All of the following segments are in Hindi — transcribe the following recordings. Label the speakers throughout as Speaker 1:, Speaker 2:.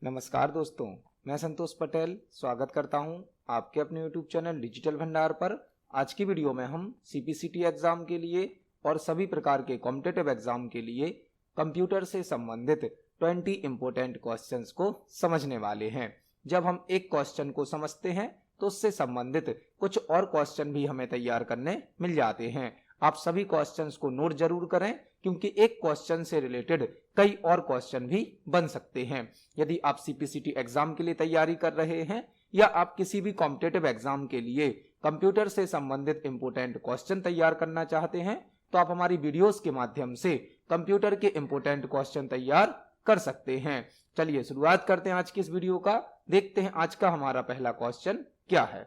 Speaker 1: नमस्कार दोस्तों, मैं संतोष पटेल स्वागत करता हूं आपके अपने YouTube चैनल डिजिटल भंडार पर। आज की वीडियो में हम CPCT एग्जाम के लिए और सभी प्रकार के कॉम्पिटिटिव एग्जाम के लिए कंप्यूटर से संबंधित 20 इंपोर्टेंट क्वेश्चंस को समझने वाले हैं। जब हम एक क्वेश्चन को समझते हैं तो उससे संबंधित कुछ और क्वेश्चन भी हमें तैयार करने मिल जाते हैं। आप सभी क्वेश्चंस को नोट जरूर करें क्योंकि एक क्वेश्चन से रिलेटेड कई और क्वेश्चन भी बन सकते हैं। यदि आप CPCT एग्जाम के लिए तैयारी कर रहे हैं या आप किसी भी कॉम्पिटिटिव एग्जाम के लिए कंप्यूटर से संबंधित इंपोर्टेंट क्वेश्चन तैयार करना चाहते हैं तो आप हमारी वीडियोस के माध्यम से कंप्यूटर के इंपोर्टेंट क्वेश्चन तैयार कर सकते हैं। चलिए शुरुआत करते हैं आज की इस वीडियो का। देखते हैं आज का हमारा पहला क्वेश्चन क्या है।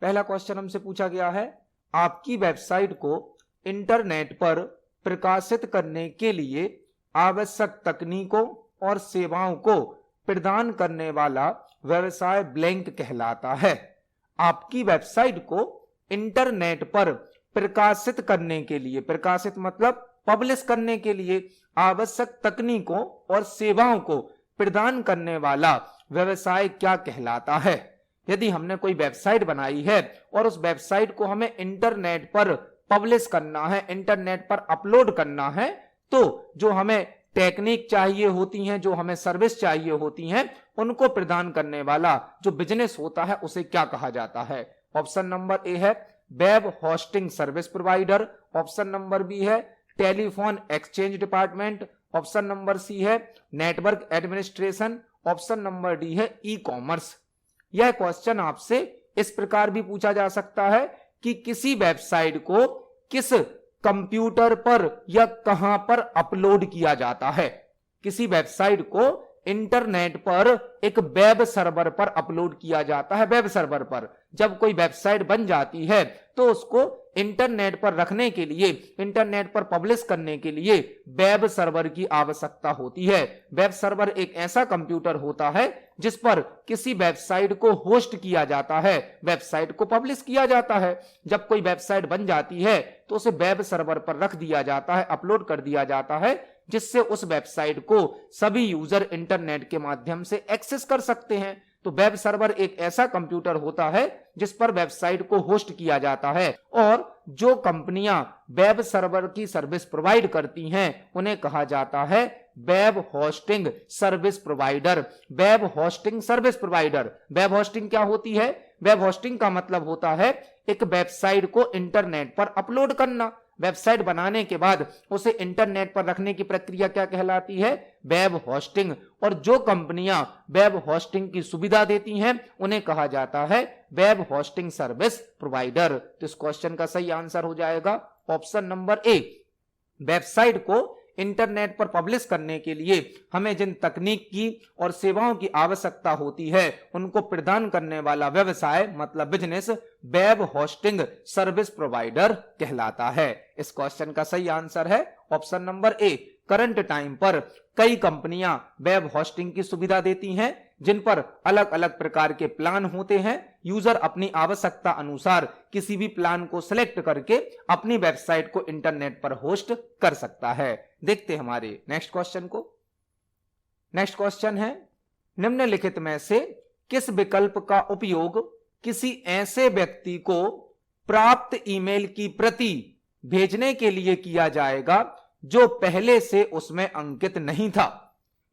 Speaker 1: पहला क्वेश्चन हमसे पूछा गया है, आपकी वेबसाइट को इंटरनेट पर प्रकाशित करने के लिए आवश्यक तकनीकों और सेवाओं को प्रदान करने वाला व्यवसाय ब्लैंक कहलाता है। आपकी वेबसाइट को इंटरनेट पर प्रकाशित करने के लिए, प्रकाशित मतलब पब्लिश करने के लिए आवश्यक तकनीकों और सेवाओं को प्रदान करने वाला व्यवसाय क्या कहलाता है। यदि हमने कोई वेबसाइट बनाई है और उस वेबसाइट को हमें इंटरनेट पर पब्लिश करना है, इंटरनेट पर अपलोड करना है, तो जो हमें टेक्निक चाहिए होती हैं, जो हमें सर्विस चाहिए होती हैं, उनको प्रदान करने वाला जो बिजनेस होता है उसे क्या कहा जाता है। ऑप्शन नंबर ए है web hosting service provider, option number B है telephone exchange department, option number C है network administration, option number D है ई कॉमर्स। यह क्वेश्चन आपसे इस प्रकार भी पूछा जा सकता है कि किसी वेबसाइट को किस कंप्यूटर पर या कहां पर अपलोड किया जाता है। किसी वेबसाइट को इंटरनेट पर एक वेब सर्वर पर अपलोड किया जाता है। वेब सर्वर पर जब कोई वेबसाइट बन जाती है तो उसको इंटरनेट पर रखने के लिए, इंटरनेट पर पब्लिश करने के लिए वेब सर्वर की आवश्यकता होती है। वेब सर्वर एक ऐसा कंप्यूटर होता है जिस पर किसी वेबसाइट को होस्ट किया जाता है, वेबसाइट को पब्लिश किया जाता है। जब कोई वेबसाइट बन जाती है तो उसे वेब सर्वर पर रख दिया जाता है, अपलोड कर दिया जाता है, जिससे उस वेबसाइट को सभी यूजर इंटरनेट के माध्यम से एक्सेस कर सकते हैं। तो वेब सर्वर एक ऐसा कंप्यूटर होता है जिस पर वेबसाइट को होस्ट किया जाता है, और जो कंपनियां वेब सर्वर की सर्विस प्रोवाइड करती हैं उन्हें कहा जाता है web hosting service provider. Web hosting service provider. Web hosting क्या होती है? वेब होस्टिंग का मतलब होता है एक वेबसाइट को इंटरनेट पर अपलोड करना। वेबसाइट बनाने के बाद उसे इंटरनेट पर रखने की प्रक्रिया क्या कहलाती है? Web hosting. और जो कंपनियां वेब होस्टिंग की सुविधा देती हैं उन्हें कहा जाता है वेब होस्टिंग सर्विस प्रोवाइडर। तो इस क्वेश्चन का सही आंसर हो जाएगा ऑप्शन नंबर ए। वेबसाइट को इंटरनेट पर पब्लिश करने के लिए हमें जिन तकनीक की और सेवाओं की आवश्यकता होती है उनको प्रदान करने वाला व्यवसाय मतलब business web hosting service provider कहलाता है। इस क्वेश्चन का सही आंसर है ऑप्शन नंबर ए। करंट टाइम पर कई कंपनियां वेब होस्टिंग की सुविधा देती हैं जिन पर अलग अलग प्रकार के प्लान होते हैं। यूजर अपनी आवश्यकता अनुसार किसी भी प्लान को सिलेक्ट करके अपनी वेबसाइट को इंटरनेट पर होस्ट कर सकता है। देखते हैं हमारे नेक्स्ट क्वेश्चन को। नेक्स्ट क्वेश्चन है, निम्नलिखित में से किस विकल्प का उपयोग किसी ऐसे व्यक्ति को प्राप्त ईमेल की प्रति भेजने के लिए किया जाएगा जो पहले से उसमें अंकित नहीं था।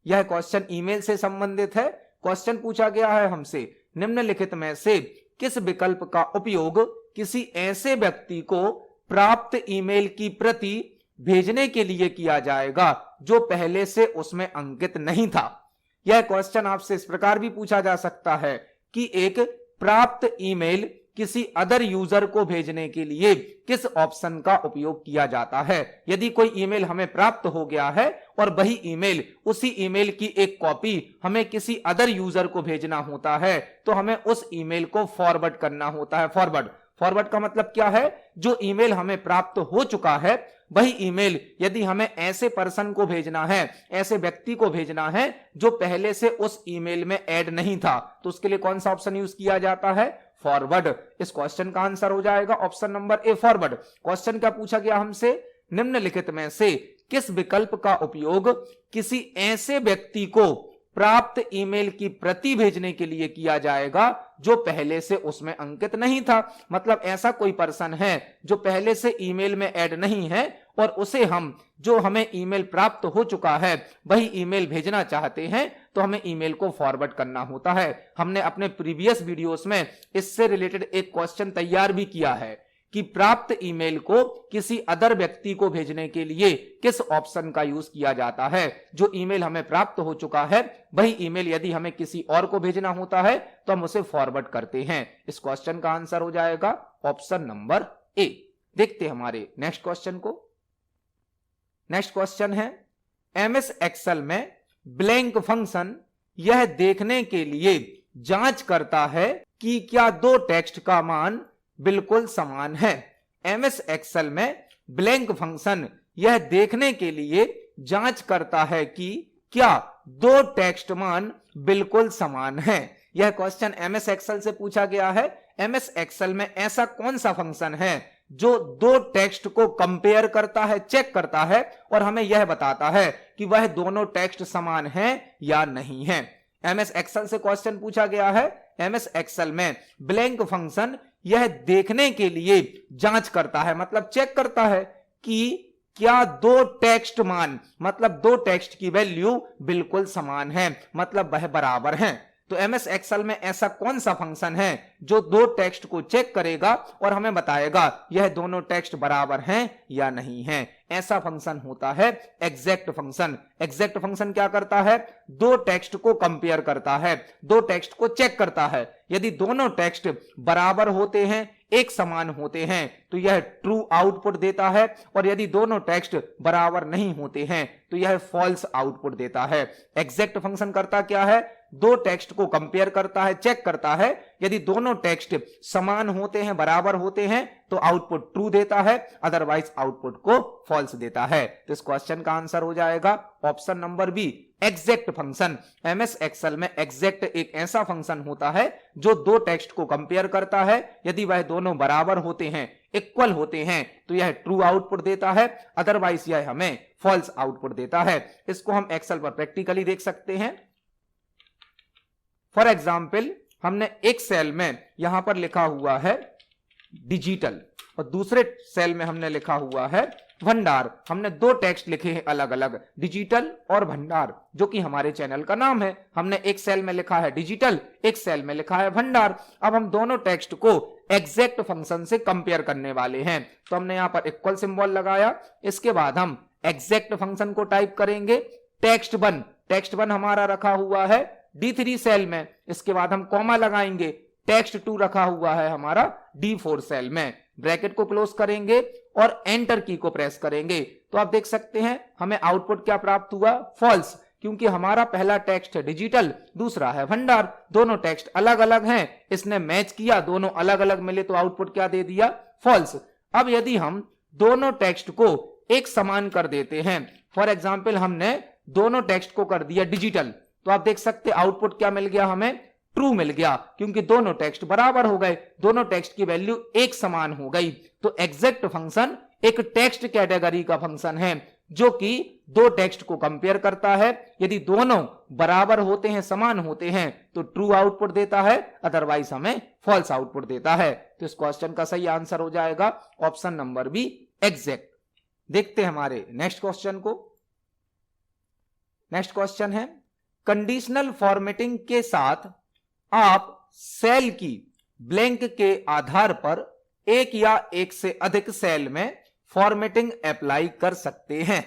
Speaker 1: यह क्वेश्चन ईमेल से संबंधित है। क्वेश्चन पूछा गया है हमसे, निम्नलिखित में से किस विकल्प का उपयोग किसी ऐसे व्यक्ति को प्राप्त ईमेल की प्रति भेजने के लिए किया जाएगा जो पहले से उसमें अंकित नहीं था। यह क्वेश्चन आपसे इस प्रकार भी पूछा जा सकता है कि एक प्राप्त ईमेल किसी अदर यूजर को भेजने के लिए किस ऑप्शन का उपयोग किया जाता है। यदि कोई ईमेल हमें प्राप्त हो गया है और वही ईमेल, उसी ईमेल की एक कॉपी हमें किसी अदर यूजर को भेजना होता है तो हमें उस ईमेल को फॉरवर्ड करना होता है। फॉरवर्ड का मतलब क्या है? जो ईमेल हमें प्राप्त हो चुका है वही ईमेल यदि हमें ऐसे पर्सन को भेजना है, ऐसे व्यक्ति को भेजना है जो पहले से उस ईमेल में ऐड नहीं था, तो उसके लिए कौन सा ऑप्शन यूज किया जाता है? फॉरवर्ड। इस क्वेश्चन का आंसर हो जाएगा ऑप्शन नंबर ए फॉरवर्ड। क्वेश्चन क्या पूछा गया हमसे? निम्नलिखित में से किस विकल्प का उपयोग किसी ऐसे व्यक्ति को प्राप्त ईमेल की प्रति भेजने के लिए किया जाएगा जो पहले से उसमें अंकित नहीं था। मतलब ऐसा कोई पर्सन है जो पहले से ईमेल में ऐड नहीं है और उसे हम जो हमें ईमेल प्राप्त हो चुका है वही ईमेल भेजना चाहते हैं तो हमें ईमेल को फॉरवर्ड करना होता है। हमने अपने प्रीवियस वीडियोस में इससे रिलेटेड एक क्वेश्चन तैयार भी किया है कि प्राप्त ईमेल को किसी अदर व्यक्ति को भेजने के लिए किस ऑप्शन का यूज किया जाता है। जो ईमेल हमें प्राप्त हो चुका है वही ईमेल यदि हमें किसी और को भेजना होता है तो हम उसे फॉरवर्ड करते हैं। इस क्वेश्चन का आंसर हो जाएगा ऑप्शन नंबर ए। देखते हैं हमारे नेक्स्ट क्वेश्चन को। नेक्स्ट क्वेश्चन है एमएस एक्सेल में ब्लैंक फंक्शन यह देखने के लिए जांच करता है कि क्या दो टेक्स्ट का मान बिल्कुल समान है। एमएस एक्सेल में ब्लैंक फंक्शन यह देखने के लिए जांच करता है कि क्या दो टेक्स्ट मान बिल्कुल समान है। यह क्वेश्चन एमएस एक्सेल से पूछा गया है। एमएस एक्सेल में ऐसा कौन सा फंक्शन है जो दो टेक्स्ट को कंपेयर करता है, चेक करता है और हमें यह बताता है कि वह दोनों टेक्स्ट समान हैं या नहीं है। एमएस एक्सेल से क्वेश्चन पूछा गया है। एमएस एक्सेल में ब्लैंक फंक्शन यह देखने के लिए जांच करता है, मतलब चेक करता है कि क्या दो टेक्स्ट मान, मतलब दो टेक्स्ट की वैल्यू बिल्कुल समान है, मतलब वह बराबर हैं। तो एमएस एक्सेल में ऐसा कौन सा फंक्शन है जो दो टेक्स्ट को चेक करेगा और हमें बताएगा यह दोनों टेक्स्ट बराबर हैं या नहीं हैं। ऐसा फंक्शन होता है एग्जैक्ट फंक्शन। एग्जैक्ट फंक्शन क्या करता है? दो टेक्स्ट को कंपेयर करता है, दो टेक्स्ट को चेक करता है। यदि दोनों टेक्स्ट बराबर होते हैं, एक समान होते हैं तो यह ट्रू आउटपुट देता है और यदि दोनों टेक्स्ट बराबर नहीं होते हैं तो यह फॉल्स आउटपुट देता है। एग्जैक्ट फंक्शन करता क्या है? दो टेक्स्ट को कंपेयर करता है, चेक करता है। यदि दोनों टेक्स्ट समान होते हैं, बराबर होते हैं तो आउटपुट ट्रू देता है, अदरवाइज आउटपुट को फॉल्स देता है। तो इस क्वेश्चन का आंसर हो जाएगा option number B, exact function. MS Excel में एग्जैक्ट एक ऐसा फंक्शन होता है जो दो टेक्स्ट को कंपेयर करता है। यदि वह दोनों बराबर होते हैं, इक्वल होते हैं तो यह ट्रू आउटपुट देता है, अदरवाइज यह हमें फॉल्स आउटपुट देता है। इसको हम एक्सेल पर प्रैक्टिकली देख सकते हैं। फॉर एग्जाम्पल, हमने एक सेल में यहां पर लिखा हुआ है डिजिटल और दूसरे सेल में हमने लिखा हुआ है भंडार। हमने दो टेक्स्ट लिखे हैं अलग अलग, डिजिटल और भंडार, जो कि हमारे चैनल का नाम है। हमने एक सेल में लिखा है डिजिटल, एक सेल में लिखा है भंडार। अब हम दोनों टेक्स्ट को एग्जैक्ट फंक्शन से कंपेयर करने वाले हैं तो हमने यहां पर इक्वल सिंबल लगाया। इसके बाद हम एग्जैक्ट फंक्शन को टाइप करेंगे। टेक्स्ट वन हमारा रखा हुआ है D3 सेल में। इसके बाद हम कॉमा लगाएंगे। टेक्स्ट 2 रखा हुआ है हमारा D4 सेल में। ब्रैकेट को क्लोज करेंगे और एंटर की को प्रेस करेंगे तो आप देख सकते हैं हमें आउटपुट क्या प्राप्त हुआ? फॉल्स, क्योंकि हमारा पहला टेक्स्ट है डिजिटल, दूसरा है भंडार। दोनों टेक्स्ट अलग अलग हैं, इसने मैच किया, दोनों अलग अलग मिले तो आउटपुट क्या दे दिया? फॉल्स। अब यदि हम दोनों टेक्स्ट को एक समान कर देते हैं, फॉर एग्जाम्पल हमने दोनों टेक्स्ट को कर दिया डिजिटल, तो आप देख सकते आउटपुट क्या मिल गया? हमें ट्रू मिल गया, क्योंकि दोनों टेक्स्ट बराबर हो गए, दोनों टेक्स्ट की वैल्यू एक समान हो गई। तो एग्जैक्ट फंक्शन एक टेक्स्ट कैटेगरी का फंक्शन है जो कि दो टेक्स्ट को कंपेयर करता है। यदि दोनों बराबर होते हैं, समान होते हैं तो ट्रू आउटपुट देता है, अदरवाइज हमें फॉल्स आउटपुट देता है। तो इस क्वेश्चन का सही आंसर हो जाएगा ऑप्शन नंबर बी, एग्जैक्ट। देखते हैं हमारे नेक्स्ट क्वेश्चन को। नेक्स्ट क्वेश्चन है कंडीशनल फॉर्मेटिंग के साथ आप सेल की ब्लैंक के आधार पर एक या एक से अधिक सेल में फॉर्मेटिंग अप्लाई कर सकते हैं।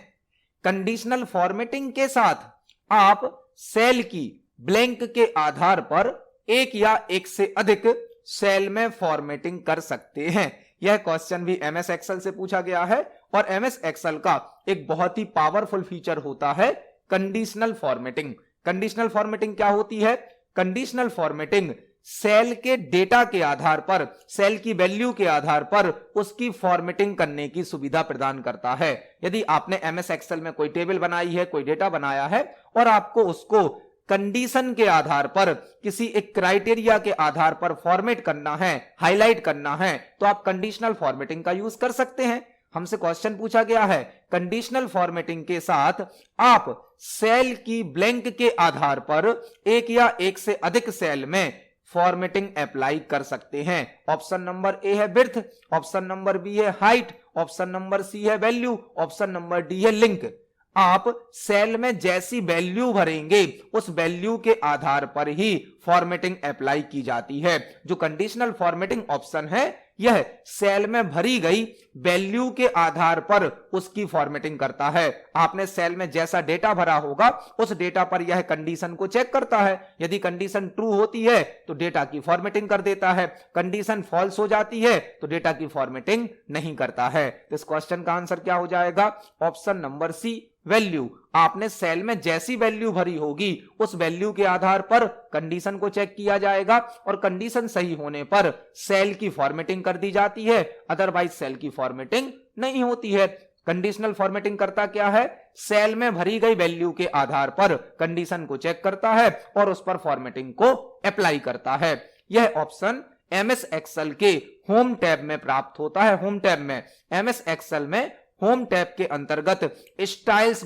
Speaker 1: कंडीशनल फॉर्मेटिंग के साथ आप सेल की ब्लैंक के आधार पर एक या एक से अधिक सेल में फॉर्मेटिंग कर सकते हैं। यह क्वेश्चन भी एमएस एक्सेल से पूछा गया है और एमएस एक्सेल का एक बहुत ही पावरफुल फीचर होता है कंडीशनल फॉर्मेटिंग। कंडीशनल फॉर्मेटिंग क्या होती है? कंडीशनल फॉर्मेटिंग सेल के डेटा के आधार पर, सेल की वैल्यू के आधार पर उसकी फॉर्मेटिंग करने की सुविधा प्रदान करता है। यदि आपने एमएस एक्सेल में कोई टेबल बनाई है, कोई डेटा बनाया है और आपको उसको कंडीशन के आधार पर, किसी एक क्राइटेरिया के आधार पर फॉर्मेट करना है, हाईलाइट करना है, तो आप कंडीशनल फॉर्मेटिंग का यूज कर सकते हैं। हमसे क्वेश्चन पूछा गया है कंडीशनल फॉर्मेटिंग के साथ आप सेल की ब्लैंक के आधार पर एक या एक से अधिक सेल में फॉर्मेटिंग अप्लाई कर सकते हैं। ऑप्शन नंबर ए है विड्थ, ऑप्शन नंबर बी है हाइट, ऑप्शन नंबर सी है वैल्यू, ऑप्शन नंबर डी है लिंक। आप सेल में जैसी वैल्यू भरेंगे उस वैल्यू के आधार पर ही फॉर्मेटिंग अप्लाई की जाती है। जो कंडीशनल फॉर्मेटिंग ऑप्शन है यह सेल में भरी गई वैल्यू के आधार पर उसकी फॉर्मेटिंग करता है। आपने सेल में जैसा डेटा भरा होगा उस डेटा पर यह कंडीशन को चेक करता है। यदि कंडीशन ट्रू होती है तो डेटा की फॉर्मेटिंग कर देता है, कंडीशन फॉल्स हो जाती है तो डेटा की फॉर्मेटिंग नहीं करता है। तो इस क्वेश्चन का आंसर क्या हो जाएगा? Option number C value. आपने सेल में जैसी वैल्यू भरी होगी उस वैल्यू के आधार पर कंडीशन को चेक किया जाएगा और कंडीशन सही होने पर सेल की फॉर्मेटिंग कर दी जाती है, अदरवाइज सेल की फॉर्मेटिंग नहीं होती है। कंडीशनल फॉर्मेटिंग करता क्या है? सेल में भरी गई वैल्यू के आधार पर कंडीशन को चेक करता है और उस पर फॉर्मेटिंग को अप्लाई करता है। यह ऑप्शन एमएस एक्सेल के होम टैब में प्राप्त होता है। होम टैब में एमएस एक्सेल में होम टैब के अंतर्गत स्टाइल्स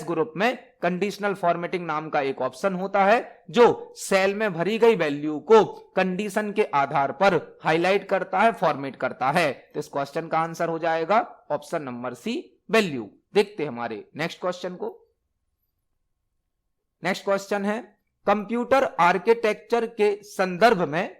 Speaker 1: ग्रुप में कंडीशनल फॉर्मेटिंग नाम का एक ऑप्शन होता है जो सेल में भरी गई वैल्यू को कंडीशन के आधार पर हाईलाइट करता है, फॉर्मेट करता है। तो इस क्वेश्चन का आंसर हो जाएगा ऑप्शन नंबर सी वैल्यू। देखते हैं हमारे नेक्स्ट क्वेश्चन को। नेक्स्ट क्वेश्चन है कंप्यूटर आर्किटेक्चर के संदर्भ में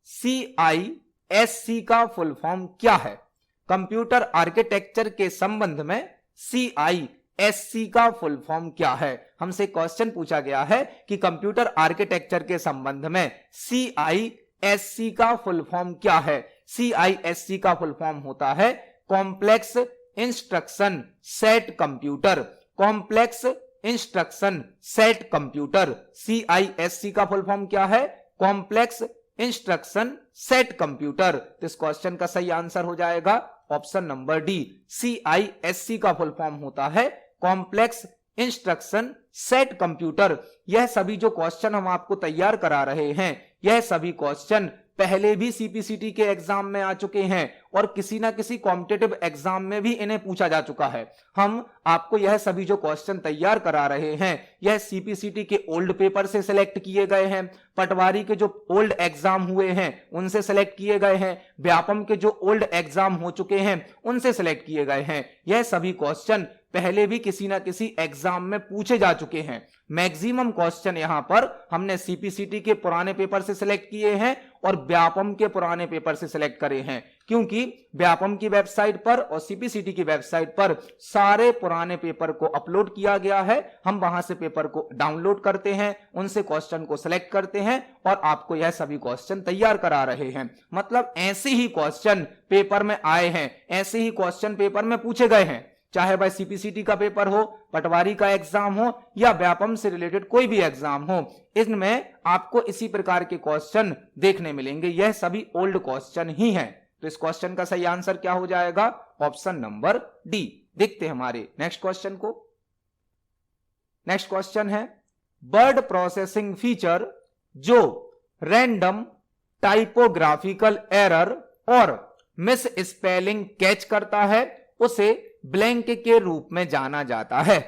Speaker 1: CISC का फुल फॉर्म क्या है? कंप्यूटर आर्किटेक्चर के संबंध में CISC का फुल फॉर्म क्या है? हमसे क्वेश्चन पूछा गया है कि कंप्यूटर आर्किटेक्चर के संबंध में CISC का फुल फॉर्म क्या है? CISC का फुल फॉर्म होता है complex instruction set computer. Complex instruction set computer. CISC का फुल फॉर्म क्या है? Complex instruction set computer. तो इस क्वेश्चन का सही आंसर हो जाएगा ऑप्शन नंबर डी। CISC का फुल फॉर्म होता है कॉम्प्लेक्स इंस्ट्रक्शन सेट कंप्यूटर। यह सभी जो क्वेश्चन हम आपको तैयार करा रहे हैं यह सभी क्वेश्चन पहले भी CPCT के एग्जाम में आ चुके हैं और किसी ना किसी कॉम्पिटिटिव एग्जाम में भी इन्हें पूछा जा चुका है। हम आपको यह सभी जो क्वेश्चन तैयार करा रहे हैं यह CPCT के ओल्ड पेपर से सिलेक्ट किए गए हैं, पटवारी के जो ओल्ड एग्जाम हुए हैं उनसे सिलेक्ट किए गए हैं, व्यापम के जो ओल्ड एग्जाम हो चुके हैं उनसे सिलेक्ट किए गए हैं। यह सभी क्वेश्चन पहले भी किसी ना किसी एग्जाम में पूछे जा चुके हैं। मैक्सिमम क्वेश्चन यहां पर हमने CPCT के पुराने पेपर से सिलेक्ट किए हैं और व्यापम के पुराने पेपर से सिलेक्ट करे हैं, क्योंकि व्यापम की वेबसाइट पर और CPCT की वेबसाइट पर सारे पुराने पेपर को अपलोड किया गया है। हम वहां से पेपर को डाउनलोड करते हैं, उनसे क्वेश्चन को सिलेक्ट करते हैं और आपको यह सभी क्वेश्चन तैयार करा रहे हैं। मतलब ऐसे ही क्वेश्चन पेपर में आए हैं, ऐसे ही क्वेश्चन पेपर में पूछे गए हैं, चाहे वह CPCT का पेपर हो, पटवारी का एग्जाम हो या व्यापम से रिलेटेड कोई भी एग्जाम हो, इनमें आपको इसी प्रकार के क्वेश्चन देखने मिलेंगे। यह सभी ओल्ड क्वेश्चन ही हैं। तो इस क्वेश्चन का सही आंसर क्या हो जाएगा? Option number D. देखते हैं हमारे नेक्स्ट क्वेश्चन को। नेक्स्ट क्वेश्चन है वर्ड प्रोसेसिंग फीचर जो रैंडम टाइपोग्राफिकल एरर और मिस स्पेलिंग कैच करता है उसे ब्लैंक के रूप में जाना जाता है।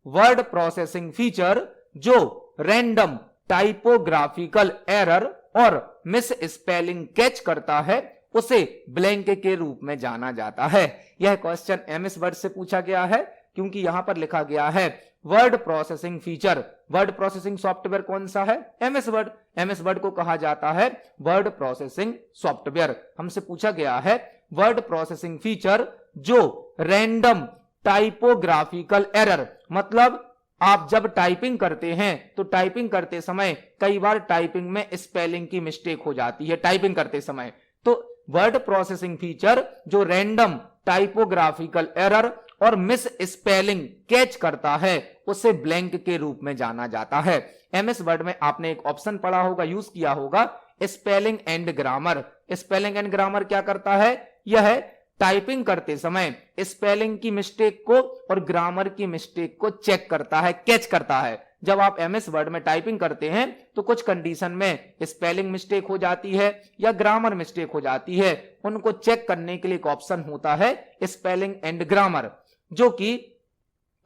Speaker 1: वर्ड प्रोसेसिंग फीचर जो रैंडम टाइपोग्राफिकल एरर और मिस स्पेलिंग कैच करता है उसे ब्लैंक के रूप में जाना जाता है। यह क्वेश्चन MS वर्ड से पूछा गया है क्योंकि यहां पर लिखा गया है word processing feature. Word processing software कौन सा है? MS word. MS वर्ड को कहा जाता है वर्ड प्रोसेसिंग सॉफ्टवेयर। हमसे पूछा गया है वर्ड प्रोसेसिंग फीचर जो रैंडम टाइपोग्राफिकल एरर, मतलब आप जब टाइपिंग करते हैं तो टाइपिंग करते समय कई बार टाइपिंग में स्पेलिंग की मिस्टेक हो जाती है टाइपिंग करते समय। तो वर्ड प्रोसेसिंग फीचर जो रैंडम टाइपोग्राफिकल एरर और मिस स्पेलिंग कैच करता है उसे ब्लैंक के रूप में जाना जाता है। MS वर्ड में आपने एक ऑप्शन पढ़ा होगा, यूज किया होगा, spelling and grammar. Spelling and grammar क्या करता है? यह टाइपिंग करते समय स्पेलिंग की मिस्टेक को और ग्रामर की मिस्टेक को चेक करता है, कैच करता है। जब आप एमएस वर्ड में टाइपिंग करते हैं तो कुछ कंडीशन में स्पेलिंग मिस्टेक हो जाती है या ग्रामर मिस्टेक हो जाती है, उनको चेक करने के लिए एक ऑप्शन होता है स्पेलिंग एंड ग्रामर, जो कि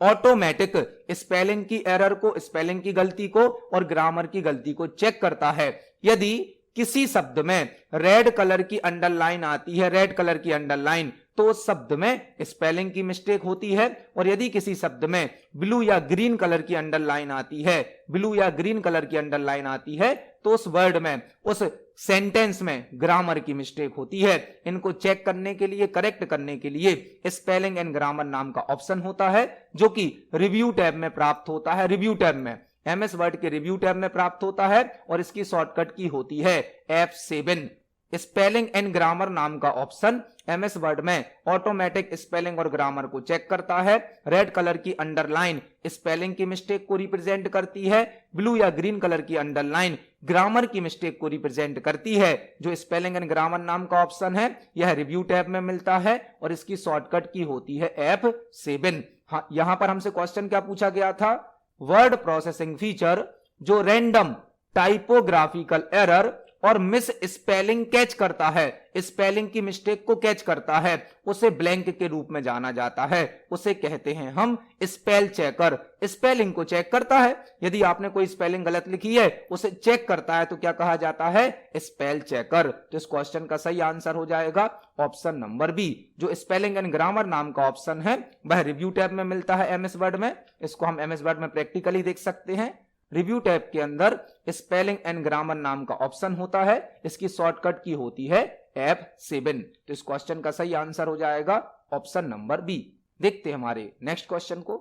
Speaker 1: ऑटोमेटिक स्पेलिंग की एरर को, स्पेलिंग की गलती को और ग्रामर की गलती को चेक करता है। यदि किसी शब्द में रेड कलर की अंडरलाइन आती है, रेड कलर की अंडरलाइन, तो उस शब्द में स्पेलिंग की मिस्टेक होती है। और यदि किसी शब्द में ब्लू या ग्रीन कलर की अंडरलाइन आती है, ब्लू या ग्रीन कलर की अंडरलाइन आती है, तो उस वर्ड में, उस सेंटेंस में ग्रामर की मिस्टेक होती है। इनको चेक करने के लिए, करेक्ट करने के लिए स्पेलिंग एंड ग्रामर नाम का ऑप्शन होता है, जो कि रिव्यू टैब में प्राप्त होता है। रिव्यू टैब में, एमएस वर्ड के रिव्यू टैब में प्राप्त होता है और इसकी शॉर्टकट की होती है F7। स्पेलिंग एंड ग्रामर नाम का ऑप्शन एमएस वर्ड में ऑटोमेटिक स्पेलिंग और ग्रामर को चेक करता है। रेड कलर की अंडरलाइन स्पेलिंग की मिस्टेक को रिप्रेजेंट करती है, ब्लू या ग्रीन कलर की अंडरलाइन ग्रामर की मिस्टेक को रिप्रेजेंट करती है। जो स्पेलिंग एंड ग्रामर नाम का ऑप्शन है यह रिव्यू टैब में मिलता है और इसकी शॉर्टकट की होती है F7। हाँ, यहां पर हमसे क्वेश्चन क्या पूछा गया था, वर्ड प्रोसेसिंग फीचर जो रैंडम टाइपोग्राफिकल एरर और मिस स्पेलिंग कैच करता है, स्पेलिंग की मिस्टेक को कैच करता है, उसे ब्लैंक के रूप में जाना जाता है, उसे कहते हैं हम स्पेल चेकर। स्पेलिंग को चेक करता है, यदि आपने कोई स्पेलिंग गलत लिखी है उसे चेक करता है तो क्या कहा जाता है, स्पेल चेकर। तो इस क्वेश्चन का सही आंसर हो जाएगा ऑप्शन नंबर बी। जो स्पेलिंग एंड ग्रामर नाम का ऑप्शन है वह रिव्यू टैब में मिलता है एमएस वर्ड में। इसको हम एमएस वर्ड में प्रैक्टिकली देख सकते हैं। रिव्यू टैब के अंदर स्पेलिंग एंड ग्रामर नाम का ऑप्शन होता है, इसकी शॉर्टकट की होती है F7। तो इस क्वेश्चन का सही आंसर हो जाएगा ऑप्शन नंबर बी। देखते हैं हमारे नेक्स्ट क्वेश्चन को।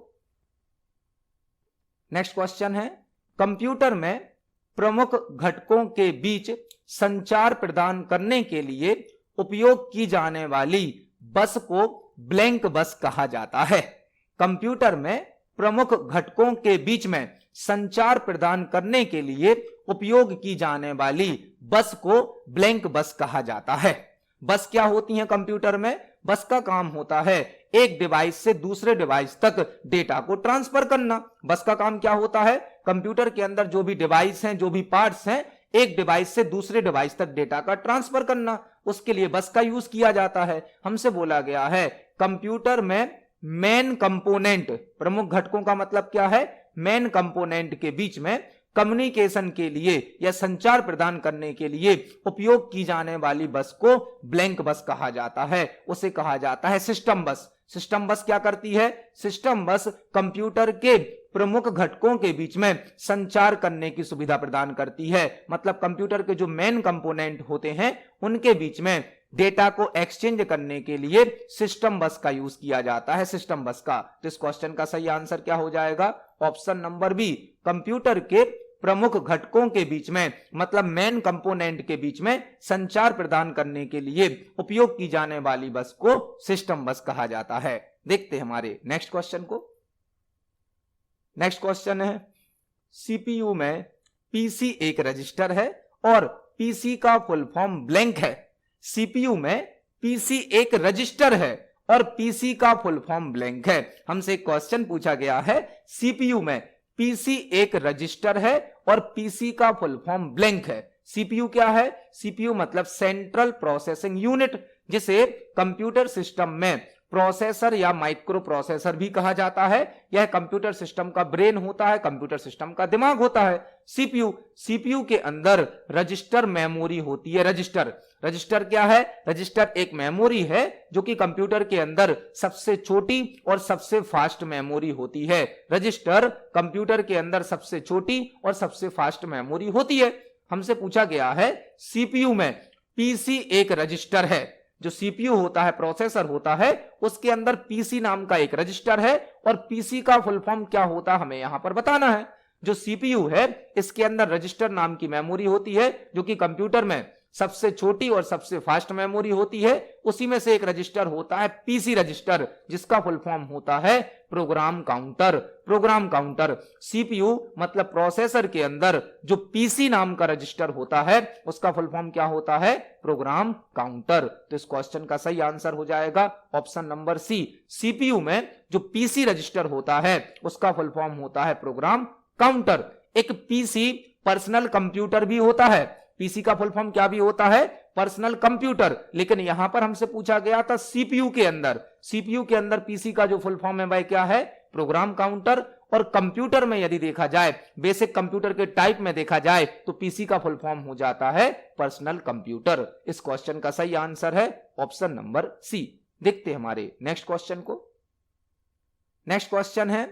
Speaker 1: नेक्स्ट क्वेश्चन है, कंप्यूटर में प्रमुख घटकों के बीच संचार प्रदान करने के लिए उपयोग की जाने वाली बस को ब्लैंक बस कहा जाता है। कंप्यूटर में प्रमुख घटकों के बीच में संचार प्रदान करने के लिए उपयोग की जाने वाली बस को ब्लैंक बस कहा जाता है। बस क्या होती है कंप्यूटर में? बस का काम होता है एक डिवाइस से दूसरे डिवाइस तक डेटा को ट्रांसफर करना। बस का काम क्या होता है? कंप्यूटर के अंदर जो भी डिवाइस हैं, जो भी पार्ट्स हैं, एक डिवाइस से दूसरे डिवाइस तक डेटा का ट्रांसफर करना, उसके लिए बस का यूज किया जाता है। हमसे बोला गया है कंप्यूटर में मेन कंपोनेंट, प्रमुख घटकों का मतलब क्या है? मेन कंपोनेंट के बीच में कम्युनिकेशन के लिए या संचार प्रदान करने के लिए उपयोग की जाने वाली बस को ब्लैंक बस कहा जाता है। उसे कहा जाता है सिस्टम बस। सिस्टम बस क्या करती है? सिस्टम बस कंप्यूटर के प्रमुख घटकों के बीच में संचार करने की सुविधा प्रदान करती है। मतलब कंप्यूटर के जो मेन कंपोनेंट होते हैं उनके बीच में डेटा को एक्सचेंज करने के लिए सिस्टम बस का यूज किया जाता है, सिस्टम बस का। तो इस क्वेश्चन का सही आंसर क्या हो जाएगा? Option number B. कंप्यूटर के प्रमुख घटकों के बीच में, मतलब मेन कंपोनेंट के बीच में संचार प्रदान करने के लिए उपयोग की जाने वाली बस को सिस्टम बस कहा जाता है। देखते हैं हमारे नेक्स्ट क्वेश्चन को। नेक्स्ट क्वेश्चन है, सीपीयू में पीसी एक रजिस्टर है और पीसी का फुल फॉर्म ब्लैंक है। सीपीयू में पीसी एक रजिस्टर है और पीसी का फुल फॉर्म ब्लैंक है। हमसे एक क्वेश्चन पूछा गया है, सीपीयू में पीसी एक रजिस्टर है और पीसी का फुल फॉर्म ब्लैंक है। सीपीयू क्या है? सीपीयू मतलब सेंट्रल प्रोसेसिंग यूनिट, जिसे कंप्यूटर सिस्टम में प्रोसेसर या माइक्रो प्रोसेसर भी कहा जाता है। यह कंप्यूटर सिस्टम का ब्रेन होता है, कंप्यूटर सिस्टम का दिमाग होता है। सीपीयू के अंदर रजिस्टर मेमोरी होती है। रजिस्टर क्या है? रजिस्टर एक मेमोरी है जो कि कंप्यूटर के अंदर सबसे छोटी और सबसे फास्ट मेमोरी होती है। रजिस्टर कंप्यूटर के अंदर सबसे छोटी और सबसे फास्ट मेमोरी होती है। हमसे पूछा गया है सीपीयू में पीसी एक रजिस्टर है। जो सीपीयू होता है, प्रोसेसर होता है, उसके अंदर पीसी नाम का एक रजिस्टर है और पीसी का फुल फॉर्म क्या होता है हमें यहां पर बताना है। जो सीपीयू है इसके अंदर रजिस्टर नाम की मेमोरी होती है जो कि कंप्यूटर में सबसे छोटी और सबसे फास्ट मेमोरी होती है, उसी में से एक रजिस्टर होता है पीसी रजिस्टर, जिसका फुल फॉर्म होता है program counter. Program counter, CPU मतलब प्रोसेसर के अंदर जो पीसी नाम का रजिस्टर होता है उसका फुल फॉर्म क्या होता है? Program counter. तो इस क्वेश्चन का सही आंसर हो जाएगा ऑप्शन नंबर सी। सीपीयू में जो पीसी रजिस्टर होता है उसका फुल फॉर्म होता है प्रोग्राम काउंटर। एक पीसी पर्सनल कंप्यूटर भी होता है। पीसी का फुल फॉर्म क्या भी होता है? Personal computer. लेकिन यहां पर हमसे पूछा गया था सीपीयू के अंदर पीसी का जो फुल फॉर्म है भाई क्या है? Program counter. और कंप्यूटर में यदि देखा जाए, बेसिक कंप्यूटर के टाइप में देखा जाए, तो पीसी का फुल फॉर्म हो जाता है पर्सनल कंप्यूटर। इस क्वेश्चन का सही आंसर है ऑप्शन नंबर सी। देखते हैं हमारे नेक्स्ट क्वेश्चन को। नेक्स्ट क्वेश्चन है,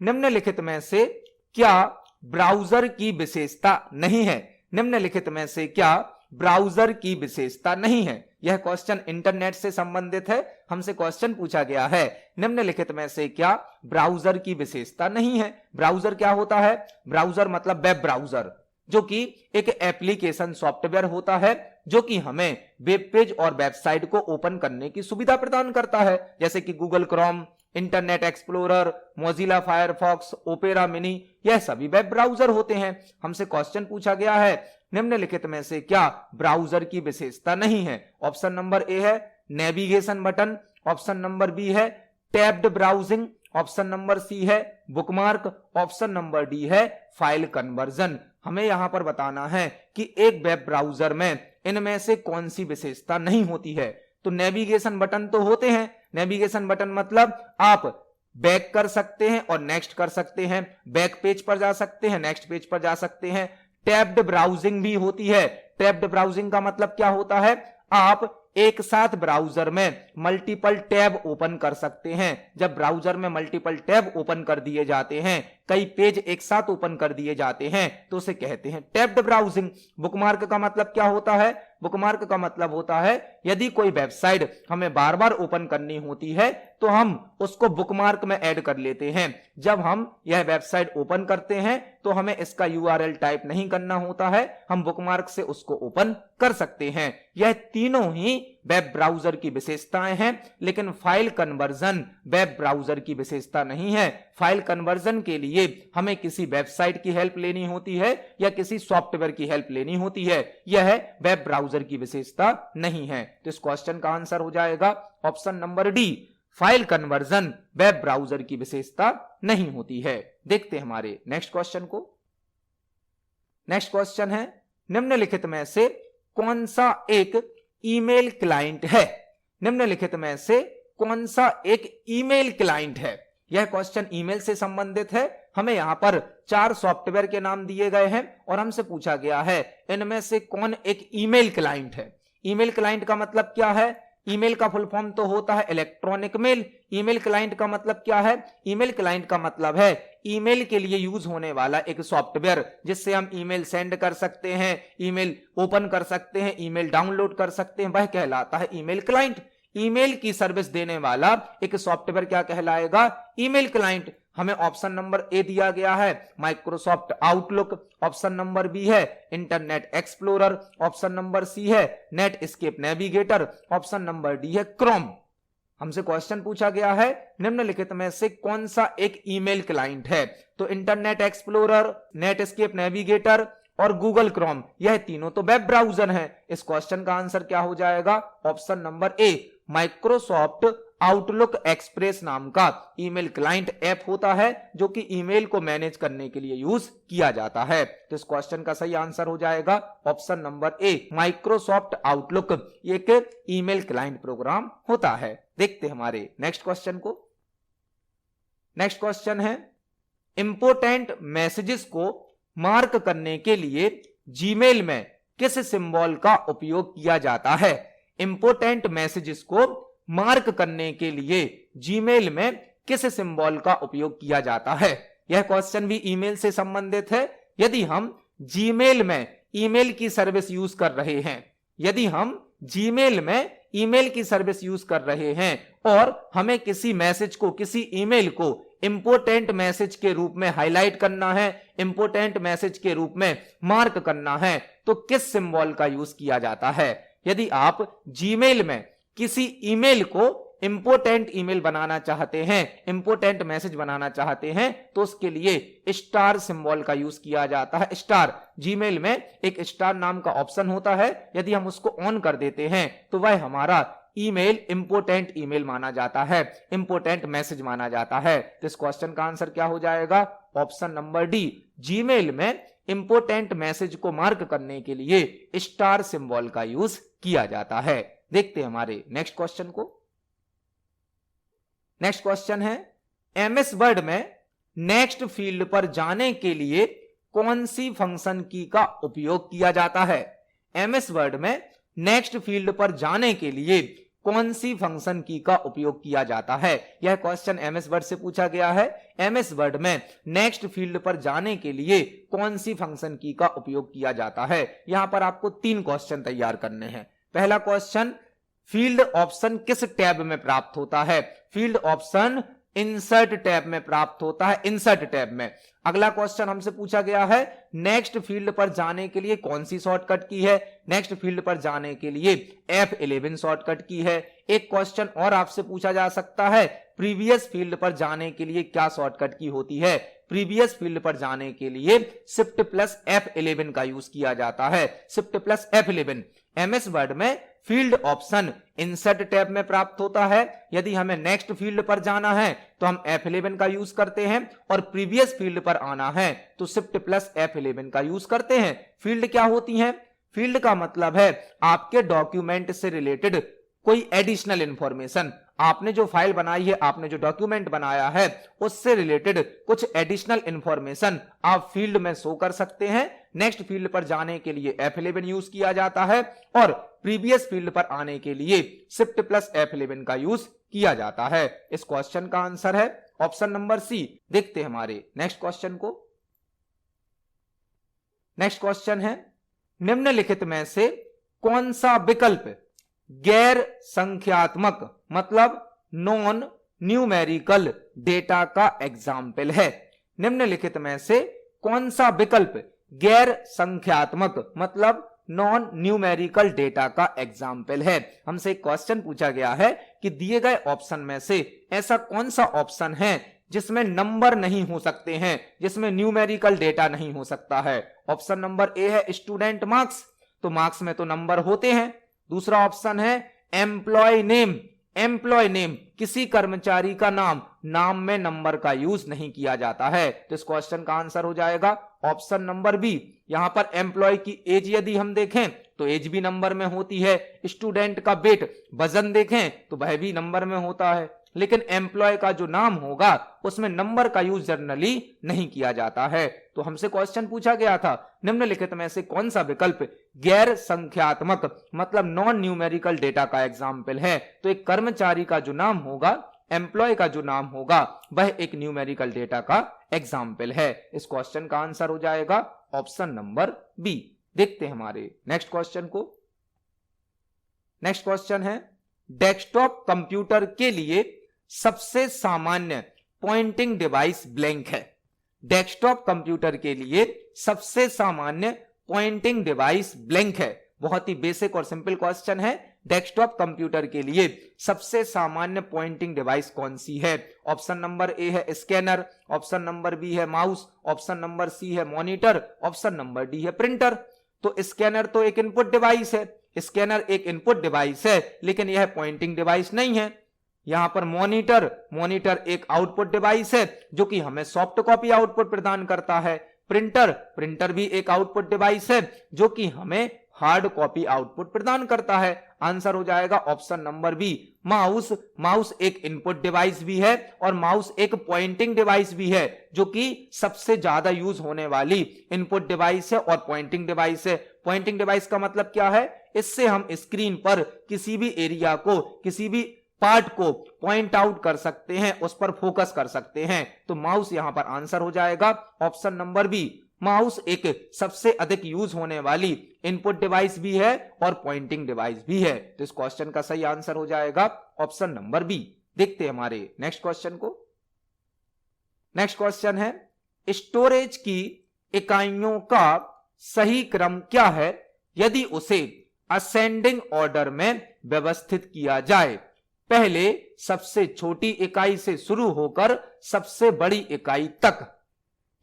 Speaker 1: निम्नलिखित में से क्या ब्राउजर की विशेषता नहीं है? निम्नलिखित में से क्या ब्राउजर की विशेषता नहीं है? यह क्वेश्चन इंटरनेट से संबंधित है। हमसे क्वेश्चन पूछा गया है, निम्नलिखित में से क्या ब्राउजर की विशेषता नहीं है? ब्राउजर क्या होता है? ब्राउजर मतलब वेब ब्राउजर, जो कि एक एप्लीकेशन सॉफ्टवेयर होता है जो कि हमें वेब पेज और वेबसाइट को ओपन करने की सुविधा प्रदान करता है, जैसे कि Google Chrome, internet explorer, Mozilla Firefox, opera mini, यह सभी वेब ब्राउजर होते हैं। हमसे क्वेश्चन पूछा गया है, निम्नलिखित में से क्या ब्राउजर की विशेषता नहीं है? ऑप्शन नंबर ए है navigation button, option number B है tabbed browsing, option number C है बुकमार्क, ऑप्शन नंबर डी है फाइल कन्वर्जन। हमें यहां पर बताना है कि एक वेब ब्राउजर में इनमें से कौन सी विशेषता नहीं होती है। तो नेविगेशन बटन तो होते हैं। नेविगेशन बटन मतलब आप बैक कर सकते हैं और नेक्स्ट कर सकते हैं, बैक पेज पर जा सकते हैं, नेक्स्ट पेज पर जा सकते हैं। टैब्ड ब्राउजिंग भी होती है। टैब्ड ब्राउजिंग का मतलब क्या होता है? आप एक साथ ब्राउजर में मल्टीपल टैब ओपन कर सकते हैं। जब ब्राउजर में मल्टीपल टैब ओपन कर दिए जाते हैं, कई पेज एक साथ ओपन कर दिए जाते हैं, तो उसे कहते हैं टैब्ड ब्राउजिंग। बुकमार्क का मतलब क्या होता है? बुकमार्क का मतलब होता है यदि कोई वेबसाइट हमें बार बार ओपन करनी होती है तो हम उसको बुकमार्क में ऐड कर लेते हैं। जब हम यह वेबसाइट ओपन करते हैं तो हमें इसका यूआरएल टाइप नहीं करना होता है, हम बुकमार्क से उसको ओपन कर सकते हैं। यह तीनों ही वेब ब्राउजर की विशेषताएं हैं, लेकिन फाइल कन्वर्जन वेब ब्राउजर की विशेषता नहीं है। फाइल कन्वर्जन के लिए हमें किसी वेबसाइट की हेल्प लेनी होती है या किसी सॉफ्टवेयर की हेल्प लेनी होती है। यह वेब ब्राउजर की विशेषता नहीं है। तो इस क्वेश्चन का आंसर हो जाएगा option number D, file conversion web browser की विशेषता नहीं होती है। देखते हैं हमारे नेक्स्ट क्वेश्चन को। नेक्स्ट क्वेश्चन है, निम्नलिखित में से कौन सा एक ईमेल क्लाइंट है? निम्नलिखित में से कौन सा एक ईमेल क्लाइंट है? यह क्वेश्चन ईमेल से संबंधित है। हमें यहां पर 4 सॉफ्टवेयर के नाम दिए गए हैं और हमसे पूछा गया है इनमें से कौन एक ईमेल क्लाइंट है। ईमेल क्लाइंट का मतलब क्या है? ईमेल का फुल फॉर्म तो होता है इलेक्ट्रॉनिक मेल। ईमेल क्लाइंट का मतलब क्या है? ईमेल क्लाइंट का मतलब है ईमेल के लिए यूज होने वाला एक सॉफ्टवेयर, जिससे हम ईमेल सेंड कर सकते हैं, ईमेल ओपन कर सकते हैं, ईमेल डाउनलोड कर सकते हैं, वह कहलाता है ईमेल क्लाइंट। ईमेल की सर्विस देने वाला एक सॉफ्टवेयर क्या कहलाएगा? Email client. हमें ऑप्शन नंबर ए दिया गया है Microsoft Outlook, option number B है Internet Explorer, option number C है Netscape Navigator, option number D है क्रोम। हमसे क्वेश्चन पूछा गया है निम्नलिखित में से कौन सा एक ईमेल क्लाइंट है? तो internet explorer, net escape navigator और गूगल क्रोम, यह तीनों तो वेब ब्राउजर हैं। इस क्वेश्चन का आंसर क्या हो जाएगा? ऑप्शन नंबर ए, माइक्रोसॉफ्ट आउटलुक एक्सप्रेस नाम का ईमेल क्लाइंट ऐप होता है जो कि ईमेल को मैनेज करने के लिए यूज किया जाता है। तो इस क्वेश्चन का सही आंसर हो जाएगा ऑप्शन नंबर ए, माइक्रोसॉफ्ट आउटलुक एक ईमेल क्लाइंट प्रोग्राम होता है। देखते हैं हमारे नेक्स्ट क्वेश्चन को। नेक्स्ट क्वेश्चन है, इंपोर्टेंट मैसेजेस को मार्क करने के लिए जीमेल में किस सिंबल का उपयोग किया जाता है? इंपोर्टेंट मैसेजेस को मार्क करने के लिए जीमेल में किस सिंबल का उपयोग किया जाता है? यह क्वेश्चन भी ईमेल से संबंधित है। यदि हम जीमेल में ईमेल की सर्विस यूज कर रहे हैं, यदि हम जीमेल में ईमेल की सर्विस यूज कर रहे हैं और हमें किसी मैसेज को, किसी ईमेल को इंपोर्टेंट मैसेज के रूप में हाईलाइट करना है, इंपोर्टेंट मैसेज के रूप में मार्क करना है, तो किस सिंबल का यूज किया जाता है? यदि आप जीमेल में किसी ईमेल को इंपोर्टेंट ईमेल बनाना चाहते हैं, इंपोर्टेंट मैसेज बनाना चाहते हैं, तो उसके लिए स्टार सिंबल का यूज किया जाता है। स्टार, जीमेल में एक स्टार नाम का ऑप्शन होता है, यदि हम उसको ऑन कर देते हैं तो वह हमारा ईमेल इंपोर्टेंट ईमेल माना जाता है, इंपोर्टेंट मैसेज माना जाता है। तो इस क्वेश्चन का आंसर क्या हो जाएगा? ऑप्शन नंबर डी, जीमेल में इंपोर्टेंट मैसेज को मार्क करने के लिए स्टार सिंबल का यूज किया जाता है। देखते हैं हमारे नेक्स्ट क्वेश्चन को। नेक्स्ट क्वेश्चन है, एमएस वर्ड में नेक्स्ट फील्ड पर जाने के लिए कौन सी फंक्शन की का उपयोग किया जाता है? एमएस वर्ड में नेक्स्ट फील्ड पर जाने के लिए कौन सी फंक्शन की का उपयोग किया जाता है? यह क्वेश्चन एमएस वर्ड से पूछा गया है। एमएस वर्ड में नेक्स्ट फील्ड पर जाने के लिए कौन सी फंक्शन की का उपयोग किया जाता है? यहां पर आपको 3 क्वेश्चन तैयार करने हैं। पहला क्वेश्चन, फील्ड ऑप्शन किस टैब में प्राप्त होता है? फील्ड ऑप्शन इंसर्ट टैब में प्राप्त होता है, इंसर्ट टैब में। अगला क्वेश्चन हमसे पूछा गया है, नेक्स्ट फील्ड पर जाने के लिए कौन सी शॉर्टकट की है? नेक्स्ट फील्ड पर जाने के लिए F11 शॉर्टकट की है। एक क्वेश्चन और आपसे पूछा जा सकता है, प्रीवियस फील्ड पर जाने के लिए क्या शॉर्टकट की होती है? प्रीवियस फील्ड पर जाने के लिए शिफ्ट प्लस F11 का यूज किया जाता है, shift plus F11। MS word में फील्ड ऑप्शन इंसर्ट टैब में प्राप्त होता है। यदि हमें नेक्स्ट फील्ड पर जाना है तो हम F11 का यूज करते हैं, और प्रीवियस फील्ड पर आना है तो शिफ्ट प्लस F11 का यूज करते हैं। फील्ड क्या होती है? फील्ड का मतलब है आपके डॉक्यूमेंट से रिलेटेड कोई एडिशनल इंफॉर्मेशन। आपने जो फाइल बनाई है, आपने जो डॉक्यूमेंट बनाया है, उससे रिलेटेड कुछ एडिशनल इंफॉर्मेशन आप फील्ड में शो कर सकते हैं। नेक्स्ट फील्ड पर जाने के लिए F11 यूज किया जाता है, और प्रीवियस फील्ड पर आने के लिए शिफ्ट प्लस F11 का यूज किया जाता है। इस क्वेश्चन का आंसर है ऑप्शन नंबर सी। देखते हैं हमारे नेक्स्ट क्वेश्चन को। नेक्स्ट क्वेश्चन है, निम्नलिखित में से कौन सा विकल्प गैर संख्यात्मक मतलब नॉन न्यूमेरिकल डेटा का एग्जाम्पल है? निम्नलिखित में से कौन सा विकल्प गैर संख्यात्मक मतलब नॉन न्यूमेरिकल डेटा का एग्जाम्पल है? हमसे एक क्वेश्चन पूछा गया है कि दिए गए ऑप्शन में से ऐसा कौन सा ऑप्शन है जिसमें नंबर नहीं हो सकते हैं, जिसमें न्यूमेरिकल डेटा नहीं हो सकता है? ऑप्शन नंबर ए है स्टूडेंट मार्क्स, तो मार्क्स में तो नंबर होते हैं। दूसरा ऑप्शन है एम्प्लॉय नेम, एम्प्लॉय नेम किसी कर्मचारी का नाम, नाम में नंबर का यूज नहीं किया जाता है। तो इस क्वेश्चन का आंसर हो जाएगा ऑप्शन नंबर बी। यहां पर एम्प्लॉय की एज यदि हम देखें तो एज भी नंबर में होती है। स्टूडेंट का वेट, वजन देखें तो वह भी नंबर में होता है, लेकिन एम्प्लॉय का जो नाम होगा उसमें नंबर का यूज जनरली नहीं किया जाता है। तो हमसे क्वेश्चन पूछा गया था, निम्नलिखित में से कौन सा विकल्प गैर संख्यात्मक मतलब नॉन न्यूमेरिकल डेटा का एग्जाम्पल है? तो एक कर्मचारी का जो नाम होगा, एम्प्लॉय का जो नाम होगा, वह एक न्यूमेरिकल डेटा का एग्जाम्पल है। इस क्वेश्चन का आंसर हो जाएगा ऑप्शन नंबर बी। देखते हैं हमारे नेक्स्ट क्वेश्चन को। नेक्स्ट क्वेश्चन है, डेस्कटॉप कंप्यूटर के लिए सबसे सामान्य पॉइंटिंग डिवाइस ब्लैंक है। डेस्कटॉप कंप्यूटर के लिए सबसे सामान्य पॉइंटिंग डिवाइस ब्लैंक है। बहुत ही बेसिक और सिंपल क्वेश्चन है। डेस्कटॉप कंप्यूटर के लिए सबसे सामान्य पॉइंटिंग डिवाइस कौन सी है? ऑप्शन नंबर ए है स्कैनर, ऑप्शन नंबर बी है माउस, ऑप्शन नंबर सी है मॉनिटर, ऑप्शन नंबर डी है प्रिंटर। तो स्कैनर तो एक इनपुट डिवाइस है, स्कैनर एक इनपुट डिवाइस है, लेकिन यह पॉइंटिंग डिवाइस नहीं है। यहां पर मॉनिटर एक आउटपुट डिवाइस है जो कि हमें सॉफ्ट कॉपी आउटपुट प्रदान करता है। प्रिंटर भी एक आउटपुट डिवाइस है जो कि हमें हार्ड कॉपी आउटपुट प्रदान करता है। आंसर हो जाएगा ऑप्शन नंबर बी माउस एक इनपुट डिवाइस भी है और माउस एक पॉइंटिंग डिवाइस भी है, जो कि सबसे ज्यादा यूज होने वाली इनपुट डिवाइस है और पॉइंटिंग डिवाइस है। पॉइंटिंग डिवाइस का मतलब क्या है? इससे हम स्क्रीन पर किसी भी एरिया को, किसी भी पार्ट को पॉइंट आउट कर सकते हैं, उस पर फोकस कर सकते हैं। तो माउस यहां पर आंसर हो जाएगा ऑप्शन नंबर बी। माउस एक सबसे अधिक यूज होने वाली इनपुट डिवाइस भी है और पॉइंटिंग डिवाइस भी है। तो इस क्वेश्चन का सही आंसर हो जाएगा ऑप्शन नंबर बी। देखते हैं हमारे नेक्स्ट क्वेश्चन को। नेक्स्ट क्वेश्चन है, स्टोरेज की इकाइयों का सही क्रम क्या है यदि उसे असेंडिंग ऑर्डर में व्यवस्थित किया जाए? पहले सबसे छोटी इकाई से शुरू होकर सबसे बड़ी इकाई तक।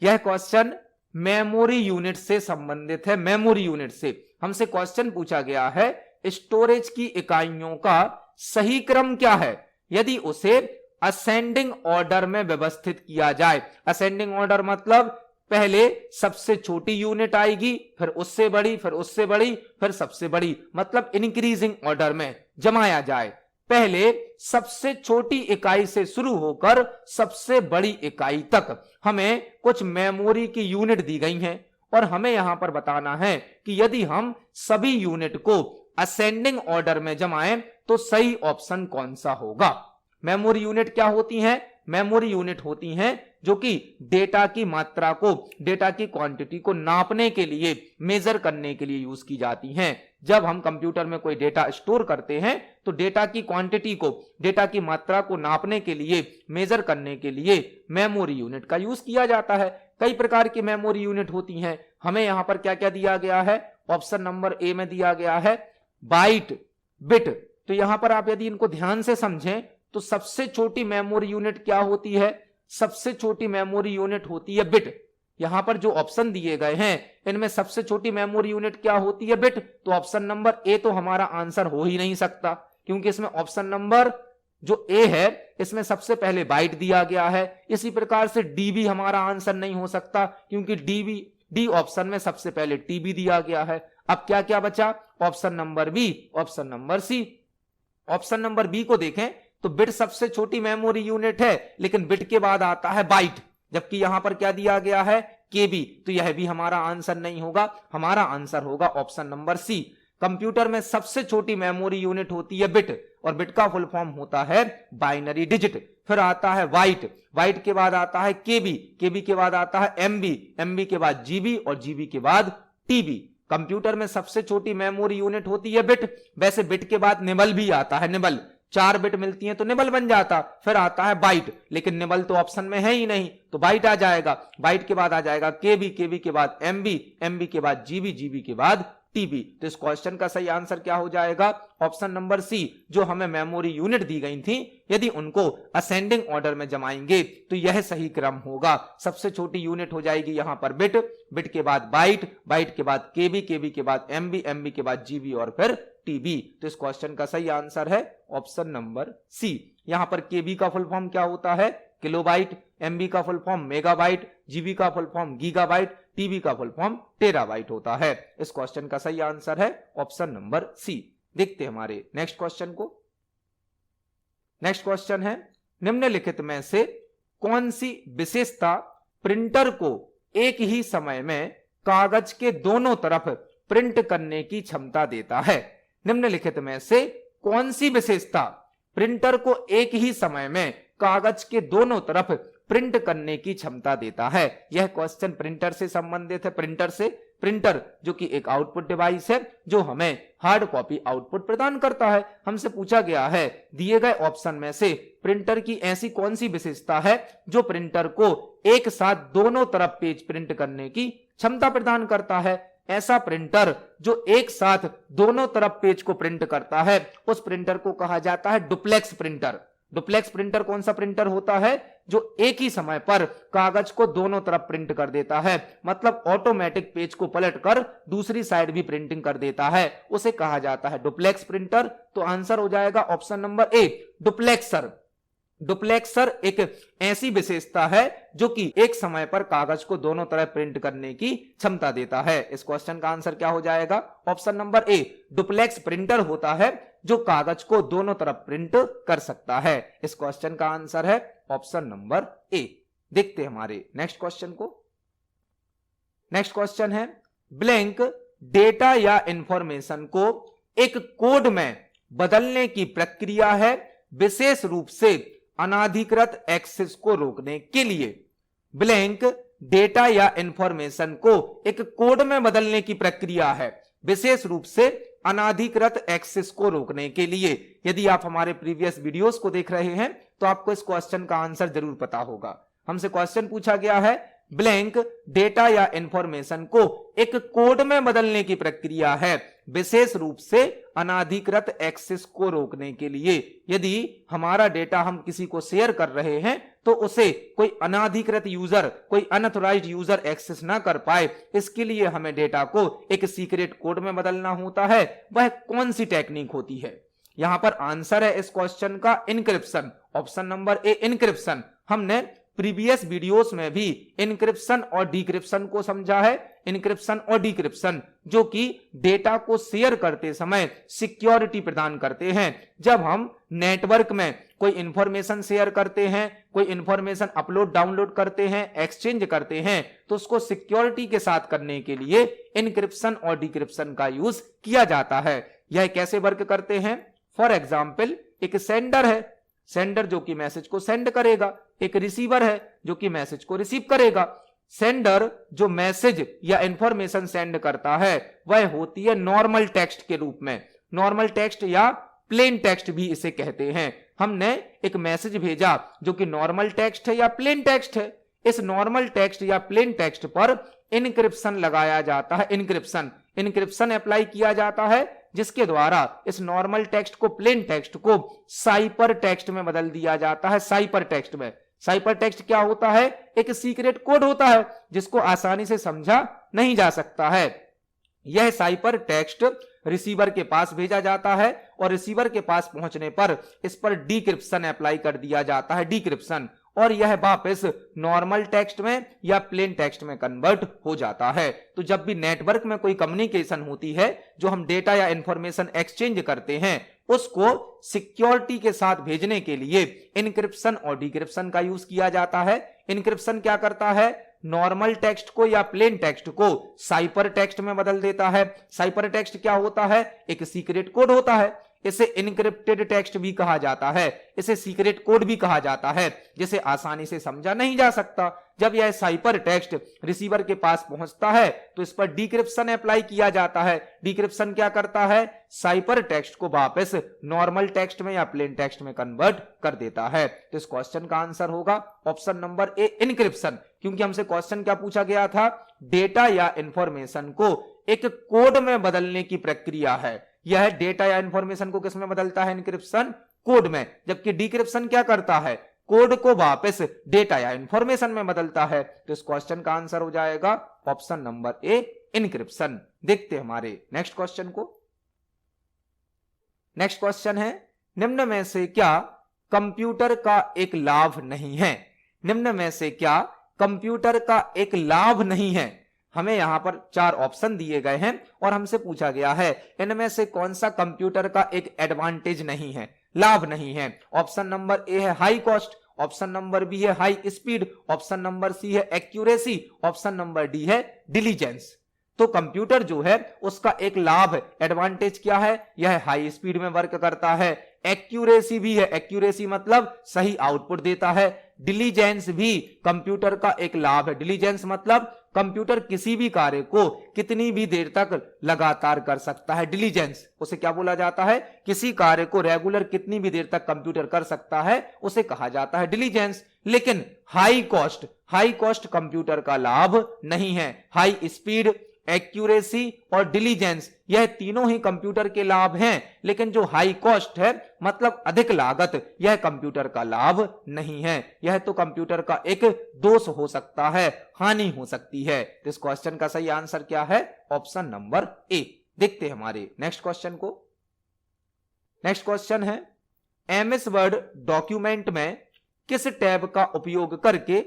Speaker 1: यह क्वेश्चन मेमोरी यूनिट से संबंधित है। मेमोरी यूनिट से हमसे क्वेश्चन पूछा गया है, स्टोरेज की इकाइयों का सही क्रम क्या है यदि उसे असेंडिंग ऑर्डर में व्यवस्थित किया जाए। असेंडिंग ऑर्डर मतलब पहले सबसे छोटी यूनिट आएगी, फिर उससे बड़ी, फिर उससे बड़ी, फिर सबसे बड़ी, मतलब इंक्रीजिंग ऑर्डर में जमाया जाए। पहले सबसे छोटी इकाई से शुरू होकर सबसे बड़ी इकाई तक हमें कुछ मेमोरी की यूनिट दी गई हैं और हमें यहां पर बताना है कि यदि हम सभी यूनिट को असेंडिंग ऑर्डर में जमाएं तो सही ऑप्शन कौन सा होगा। मेमोरी यूनिट क्या होती हैं? मेमोरी यूनिट होती हैं जो कि डेटा की मात्रा को, डेटा की क्वांटिटी को नापने के लिए, मेजर करने के लिए यूज की जाती हैं। जब हम कंप्यूटर में कोई डेटा स्टोर करते हैं तो डेटा की क्वांटिटी को, डेटा की मात्रा को नापने के लिए, मेजर करने के लिए मेमोरी यूनिट का यूज किया जाता है। कई प्रकार की मेमोरी यूनिट होती हैं। हमें यहां पर क्या क्या दिया गया है? ऑप्शन नंबर ए में दिया गया है बाइट, बिट। तो यहां पर आप यदि इनको ध्यान से समझें तो सबसे छोटी मेमोरी यूनिट क्या होती है? सबसे छोटी मेमोरी यूनिट होती है बिट। यहां पर जो ऑप्शन दिए गए हैं इनमें सबसे छोटी मेमोरी यूनिट क्या होती है? बिट। तो ऑप्शन नंबर ए तो हमारा आंसर हो ही नहीं सकता, क्योंकि इसमें ऑप्शन नंबर जो ए है इसमें सबसे पहले बाइट दिया गया है। इसी प्रकार से डी भी हमारा आंसर नहीं हो सकता, क्योंकि डी ऑप्शन में सबसे पहले टीबी दिया गया है। अब क्या क्या बचा? Option number B, option number C. Option number B को देखें तो बिट सबसे छोटी मेमोरी यूनिट है, लेकिन बिट के बाद आता है बाइट, जबकि यहां पर क्या दिया गया है? केबी। तो यह भी हमारा आंसर नहीं होगा, हमारा आंसर होगा ऑप्शन नंबर सी। कंप्यूटर में सबसे छोटी मेमोरी यूनिट होती है बिट, और बिट का फुल फॉर्म होता है बाइनरी डिजिट। फिर आता है बाइट, बाइट के बाद आता है केबी, केबी के बाद आता है एमबी, एमबी के बाद जीबी और जीबी के बाद टीबी। कंप्यूटर में सबसे छोटी मेमोरी यूनिट होती है बिट। वैसे बिट के बाद निबल भी आता है, निबल। 4 बिट मिलती हैं तो निबल बन जाता। फिर आता है बाइट, लेकिन निबल तो ऑप्शन में है ही नहीं, तो बाइट आ जाएगा। बाइट के बाद आ जाएगा केबी, केबी के बाद एमबी, एमबी के बाद जीबी, जीबी के बाद टीबी। तो इस क्वेश्चन का सही आंसर क्या हो जाएगा? Option number C. जो हमें मेमोरी यूनिट दी गई थी, यदि उनको असेंडिंग ऑर्डर में जमाएंगे तो यह सही क्रम होगा। सबसे छोटी यूनिट हो जाएगी यहां पर बिट, बिट के बाद बाइट, बाइट के बाद केबी, केबी के बाद एमबी, एमबी के बाद जीबी और फिर टीबी। तो इस क्वेश्चन का सही आंसर है ऑप्शन नंबर सी। यहां पर केबी का फुल फॉर्म क्या होता है? किलोबाइट। एमबी का फुल फॉर्म मेगाबाइट, जीबी का फुल फॉर्म गीगाबाइट, टीबी का फुल फॉर्म टेराबाइट होता है। इस क्वेश्चन का सही आंसर है ऑप्शन नंबर सी। देखते हैं हमारे नेक्स्ट क्वेश्चन को। नेक्स्ट क्वेश्चन है, निम्नलिखित में से कौन सी विशेषता प्रिंटर को एक ही समय में कागज के दोनों तरफ प्रिंट करने की क्षमता देता है? निम्नलिखित में से कौन सी विशेषता प्रिंटर को एक ही समय में कागज के दोनों तरफ प्रिंट करने की क्षमता देता है? यह क्वेश्चन प्रिंटर से संबंधित है। प्रिंटर से, प्रिंटर जो कि एक आउटपुट डिवाइस है जो हमें हार्ड कॉपी आउटपुट प्रदान करता है। हमसे पूछा गया है दिए गए ऑप्शन में से प्रिंटर की ऐसी कौन सी विशेषता है जो प्रिंटर को एक साथ दोनों तरफ पेज प्रिंट करने की क्षमता प्रदान करता है। ऐसा प्रिंटर जो एक साथ दोनों तरफ पेज को प्रिंट करता है उस प्रिंटर को कहा जाता है डुप्लेक्स प्रिंटर। डुप्लेक्स प्रिंटर कौन सा प्रिंटर होता है? जो एक ही समय पर कागज को दोनों तरफ प्रिंट कर देता है, मतलब ऑटोमेटिक पेज को पलटकर दूसरी साइड भी प्रिंटिंग कर देता है, उसे कहा जाता है डुप्लेक्स प्रिंटर। तो आंसर हो जाएगा ऑप्शन नंबर ए, डुप्लेक्सर। डुप्लेक्सर एक ऐसी विशेषता है जो कि एक समय पर कागज को दोनों तरफ प्रिंट करने की क्षमता देता है। इस क्वेश्चन का आंसर क्या हो जाएगा? ऑप्शन नंबर ए, डुप्लेक्स प्रिंटर होता है जो कागज को दोनों तरफ प्रिंट कर सकता है। इस क्वेश्चन का आंसर है ऑप्शन नंबर ए। देखते हैं हमारे नेक्स्ट क्वेश्चन को। नेक्स्ट क्वेश्चन है, ब्लैंक डेटा या इंफॉर्मेशन को एक कोड में बदलने की प्रक्रिया है, विशेष रूप से अनाधिकृत एक्सेस को रोकने के लिए। ब्लैंक डेटा या इंफॉर्मेशन को एक कोड में बदलने की प्रक्रिया है, विशेष रूप से अनाधिकृत एक्सेस को रोकने के लिए। यदि आप हमारे प्रीवियस वीडियोस को देख रहे हैं तो आपको इस क्वेश्चन का आंसर जरूर पता होगा। हमसे क्वेश्चन पूछा गया है, ब्लैंक डेटा या इंफॉर्मेशन को एक कोड में बदलने की प्रक्रिया है, विशेष रूप से अनाधिकृत एक्सेस को रोकने के लिए। यदि हमारा डेटा हम किसी को शेयर कर रहे हैं तो उसे कोई अनाधिकृत यूजर, कोई अनऑथराइज्ड यूजर एक्सेस ना कर पाए, इसके लिए हमें डेटा को एक सीक्रेट कोड में बदलना होता है। वह कौन सी टेक्निक होती है? यहां पर आंसर है इस क्वेश्चन का इनक्रिप्शन। ऑप्शन नंबर ए इनक्रिप्शन। हमने प्रीवियस वीडियोस में भी इनक्रिप्शन और डिक्रिप्शन को समझा है। इनक्रिप्शन और डिक्रिप्शन जो कि डेटा को शेयर करते समय सिक्योरिटी प्रदान करते हैं। जब हम नेटवर्क में कोई इंफॉर्मेशन शेयर करते हैं, कोई इंफॉर्मेशन अपलोड डाउनलोड करते हैं, एक्सचेंज करते हैं, तो उसको सिक्योरिटी के साथ करने के लिए इनक्रिप्शन और डिक्रिप्शन का यूज किया जाता है। यह कैसे वर्क करते हैं? फॉर एग्जाम्पल, एक सेंडर है, सेंडर जो कि मैसेज को सेंड करेगा, एक रिसीवर है जो कि मैसेज को रिसीव करेगा। सेंडर जो मैसेज या इंफॉर्मेशन सेंड करता है वह होती है नॉर्मल टेक्स्ट के रूप में। नॉर्मल टेक्स्ट या प्लेन टेक्स्ट भी इसे कहते हैं। हमने एक मैसेज भेजा जो कि नॉर्मल टेक्स्ट है या प्लेन टेक्स्ट है। इस नॉर्मल टेक्स्ट या प्लेन टेक्स्ट पर इनक्रिप्शन लगाया जाता है। इनक्रिप्शन अप्लाई किया जाता है, जिसके द्वारा इस नॉर्मल टेक्स्ट को, प्लेन टेक्स्ट को साइपर टेक्स्ट में बदल दिया जाता है। साइपर टेक्स्ट में, साइपर टेक्स्ट क्या होता है? एक सीक्रेट कोड होता है जिसको आसानी से समझा नहीं जा सकता है। यह साइपर टेक्स्ट रिसीवर के पास भेजा जाता है और रिसीवर के पास पहुंचने पर इस पर डिक्रिप्शन अप्लाई कर दिया जाता है, डिक्रिप्शन, और यह वापस नॉर्मल टेक्स्ट में या प्लेन टेक्स्ट में कन्वर्ट हो जाता है। तो जब भी नेटवर्क में कोई कम्युनिकेशन होती है, जो हम डेटा या इंफॉर्मेशन एक्सचेंज करते हैं, उसको सिक्योरिटी के साथ भेजने के लिए इनक्रिप्शन और डिक्रिप्शन का यूज किया जाता है। इनक्रिप्शन क्या करता है? नॉर्मल टेक्स्ट को या प्लेन टेक्स्ट को साइपर टेक्स्ट में बदल देता है। साइपर टेक्स्ट क्या होता है? एक सीक्रेट कोड होता है। इसे इनक्रिप्टेड टेक्स्ट भी कहा जाता है, इसे सीक्रेट कोड भी कहा जाता है, जिसे आसानी से समझा नहीं जा सकता। जब यह साइपर टेक्स्ट रिसीवर के पास पहुंचता है तो इस पर डिक्रिप्शन अप्लाई किया जाता है। डिक्रिप्शन क्या करता है? साइपर टेक्स्ट को वापस नॉर्मल टेक्स्ट में या प्लेन टेक्स्ट में कन्वर्ट कर देता है। तो इस क्वेश्चन का आंसर होगा ऑप्शन नंबर ए इनक्रिप्शन, क्योंकि हमसे क्वेश्चन क्या पूछा गया था? डेटा या इंफॉर्मेशन को एक कोड में बदलने की प्रक्रिया है। यह डेटा या इंफॉर्मेशन को किस में बदलता है? इनक्रिप्शन, कोड में। जबकि डिक्रिप्शन क्या करता है? कोड को वापस डेटा या इंफॉर्मेशन में बदलता है। तो इस क्वेश्चन का आंसर हो जाएगा ऑप्शन नंबर ए इनक्रिप्शन। देखते हैं हमारे नेक्स्ट क्वेश्चन को। नेक्स्ट क्वेश्चन है, निम्न में से क्या कंप्यूटर का एक लाभ नहीं है? निम्न में से क्या कंप्यूटर का एक लाभ नहीं है? हमें यहां पर 4 ऑप्शन दिए गए हैं और हमसे पूछा गया है इनमें से कौन सा कंप्यूटर का एक एडवांटेज नहीं है, लाभ नहीं है। ऑप्शन नंबर ए है high cost, option number B है high speed, option number C है एक्यूरेसी, ऑप्शन नंबर डी है डिलीजेंस। तो कंप्यूटर जो है उसका एक लाभ, एडवांटेज क्या है? यह हाई स्पीड में वर्क करता है, एक्यूरेसी भी है, एक्यूरेसी मतलब सही आउटपुट देता है, डिलीजेंस भी कंप्यूटर का एक लाभ है। डिलीजेंस मतलब कंप्यूटर किसी भी कार्य को कितनी भी देर तक लगातार कर सकता है। डिलीजेंस उसे क्या बोला जाता है? किसी कार्य को रेगुलर कितनी भी देर तक कंप्यूटर कर सकता है उसे कहा जाता है डिलीजेंस। लेकिन हाई कॉस्ट कंप्यूटर का लाभ नहीं है। हाई स्पीड, एक्यूरेसी और डिलीजेंस यह तीनों ही कंप्यूटर के लाभ हैं, लेकिन जो हाई कॉस्ट है मतलब अधिक लागत, यह कंप्यूटर का लाभ नहीं है। यह तो कंप्यूटर का एक दोष हो सकता है, हानि हो सकती है। तो इस क्वेश्चन का सही आंसर क्या है? ऑप्शन नंबर ए। देखते हैं हमारे नेक्स्ट क्वेश्चन को। नेक्स्ट क्वेश्चन है, एमएस वर्ड डॉक्यूमेंट में किस टैब का उपयोग करके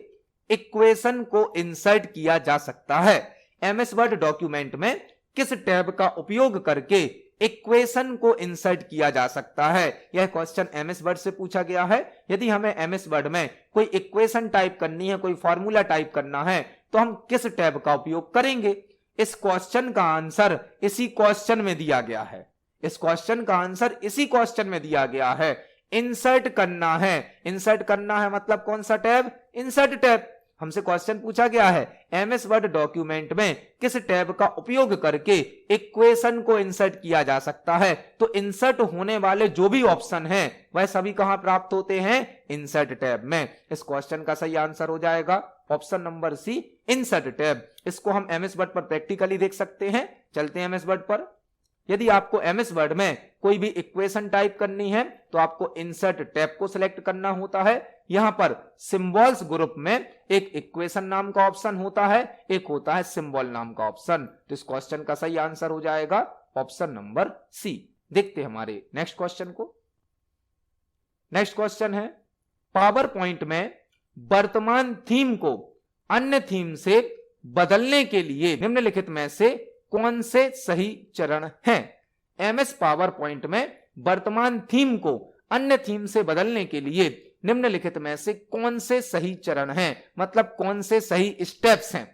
Speaker 1: इक्वेशन को इंसर्ट किया जा सकता है? एमएस वर्ड डॉक्यूमेंट में किस टैब का उपयोग करके इक्वेशन को इंसर्ट किया जा सकता है? यह क्वेश्चन एमएस वर्ड से पूछा गया है। यदि हमें एमएस वर्ड में कोई इक्वेशन टाइप करनी है, कोई फॉर्मूला टाइप करना है, तो हम किस टैब का उपयोग करेंगे? इस क्वेश्चन का आंसर इसी क्वेश्चन में दिया गया है। इस क्वेश्चन का आंसर इसी क्वेश्चन में दिया गया है। इंसर्ट करना है, इंसर्ट करना है मतलब कौन सा टैब? Insert tab. हमसे क्वेश्चन पूछा गया है एमएस वर्ड डॉक्यूमेंट में किस टैब का उपयोग करके इक्वेशन को इंसर्ट किया जा सकता है। तो इंसर्ट होने वाले जो भी ऑप्शन हैं वह सभी कहां प्राप्त होते हैं, इंसर्ट टैब में। इस क्वेश्चन का सही आंसर हो जाएगा option number C, insert tab. इसको हम एमएस वर्ड पर प्रैक्टिकली देख सकते हैं। चलते हैं एमएस वर्ड पर। यदि आपको एमएस वर्ड में कोई भी इक्वेशन टाइप करनी है तो आपको इंसर्ट टैब को सिलेक्ट करना होता है। यहां पर सिंबल्स ग्रुप में एक इक्वेशन नाम का ऑप्शन होता है, एक होता है सिंबल नाम का ऑप्शन। तो इस क्वेश्चन का सही आंसर हो जाएगा ऑप्शन नंबर सी। देखते हैं हमारे नेक्स्ट क्वेश्चन को। नेक्स्ट क्वेश्चन है पावर पॉइंट में वर्तमान थीम को अन्य थीम से बदलने के लिए निम्नलिखित में से कौन से सही चरण हैं। एमएस पावर पॉइंट में वर्तमान थीम को अन्य थीम से बदलने के लिए निम्नलिखित में से कौन से सही चरण हैं, मतलब कौन से सही स्टेप्स हैं।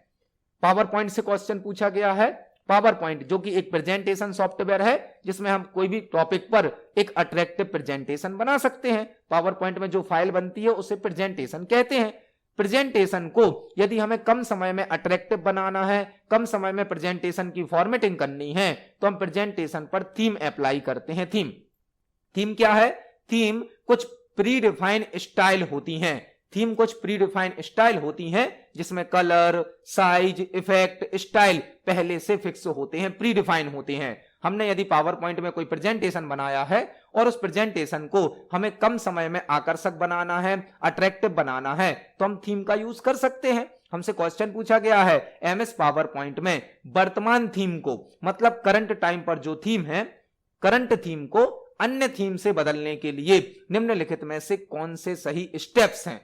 Speaker 1: पावर पॉइंट से क्वेश्चन पूछा गया है। पावर पॉइंट जो कि एक प्रेजेंटेशन सॉफ्टवेयर है जिसमें हम कोई भी टॉपिक पर एक अट्रैक्टिव प्रेजेंटेशन बना सकते हैं। पावर पॉइंट में जो फाइल बनती है उसे प्रेजेंटेशन कहते हैं। प्रेजेंटेशन को यदि हमें कम समय में अट्रैक्टिव बनाना है, कम समय में प्रेजेंटेशन की फॉर्मेटिंग करनी है, तो हम प्रेजेंटेशन पर थीम अप्लाई करते हैं। थीम क्या है? थीम कुछ प्री डिफाइन स्टाइल होती हैं। थीम कुछ प्री डिफाइन स्टाइल होती हैं जिसमें कलर, साइज, इफेक्ट, स्टाइल पहले से फिक्स होते हैं, प्री डिफाइन होते हैं। हमने यदि पावर पॉइंट में कोई प्रेजेंटेशन बनाया है और उस प्रेजेंटेशन को हमें कम समय में आकर्षक बनाना है, अट्रैक्टिव बनाना है, तो हम थीम का यूज कर सकते हैं। हमसे क्वेश्चन पूछा गया है एमएस पावर पॉइंट में वर्तमान थीम को, मतलब करंट टाइम पर जो थीम है, करंट थीम को अन्य थीम से बदलने के लिए निम्नलिखित में से कौन से सही स्टेप्स हैं।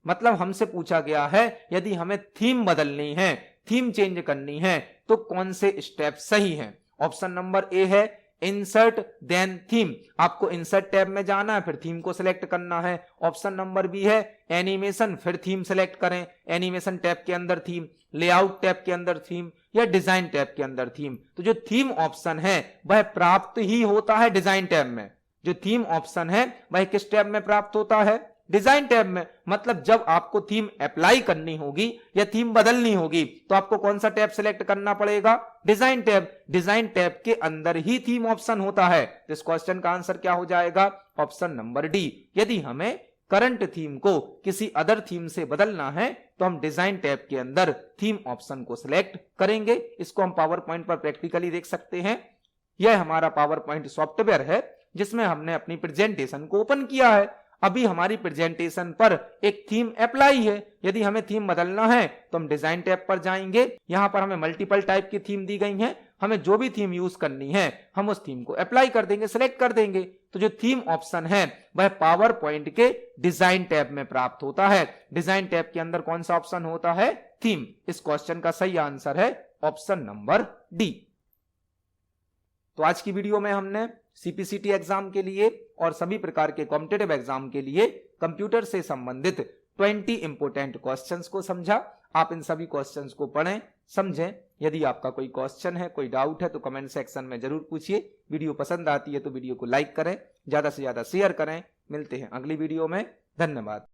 Speaker 1: मतलब हमसे पूछा गया है यदि हमें थीम बदलनी है, थीम चेंज करनी है, तो कौन से स्टेप सही हैं। ऑप्शन नंबर ए है इंसर्ट देन थीम। आपको इंसर्ट टैब में जाना है, फिर थीम को सिलेक्ट करना है। ऑप्शन नंबर बी है एनिमेशन, फिर थीम सिलेक्ट करें, एनिमेशन टैब के अंदर थीम, लेआउट टैब के अंदर थीम, या डिजाइन टैब के अंदर थीम। तो जो थीम ऑप्शन है वह प्राप्त ही होता है डिजाइन टैब में। जो थीम ऑप्शन है वह किस टैब में प्राप्त होता है? डिजाइन टैब में। मतलब जब आपको थीम अप्लाई करनी होगी या थीम बदलनी होगी तो आपको कौन सा टैब सिलेक्ट करना पड़ेगा? Design tab. डिजाइन टैब के अंदर ही थीम ऑप्शन होता है। इस क्वेश्चन का आंसर क्या हो जाएगा? Option number D. यदि हमें करंट थीम को किसी अदर थीम से बदलना है तो हम डिजाइन टैब के अंदर थीम ऑप्शन को सिलेक्ट करेंगे। इसको हम पावर पॉइंट पर प्रैक्टिकली देख सकते हैं। यह हमारा पावर पॉइंट सॉफ्टवेयर है जिसमें हमने अपनी प्रेजेंटेशन को ओपन किया है। अभी हमारी प्रेजेंटेशन पर एक थीम अप्लाई है। यदि हमें थीम बदलना है तो हम डिजाइन टैब पर जाएंगे। यहां पर हमें मल्टीपल टाइप की थीम दी गई हैं। हमें जो भी थीम यूज करनी है हम उस थीम को अप्लाई कर देंगे, सिलेक्ट कर देंगे। तो जो थीम ऑप्शन है वह पावर पॉइंट के डिजाइन टैब में प्राप्त होता है। डिजाइन टैब के अंदर कौन सा ऑप्शन होता है? थीम। इस क्वेश्चन का सही आंसर है ऑप्शन नंबर डी। तो आज की वीडियो में हमने सीपीसीटी एग्जाम के लिए और सभी प्रकार के कॉम्पिटिटिव एग्जाम के लिए कंप्यूटर से संबंधित 20 इंपोर्टेंट क्वेश्चंस को समझा। आप इन सभी क्वेश्चंस को पढ़ें, समझें। यदि आपका कोई क्वेश्चन है, कोई डाउट है तो कमेंट सेक्शन में जरूर पूछिए। वीडियो पसंद आती है तो वीडियो को लाइक करें, ज्यादा से ज्यादा शेयर करें। मिलते हैं अगली वीडियो में। धन्यवाद।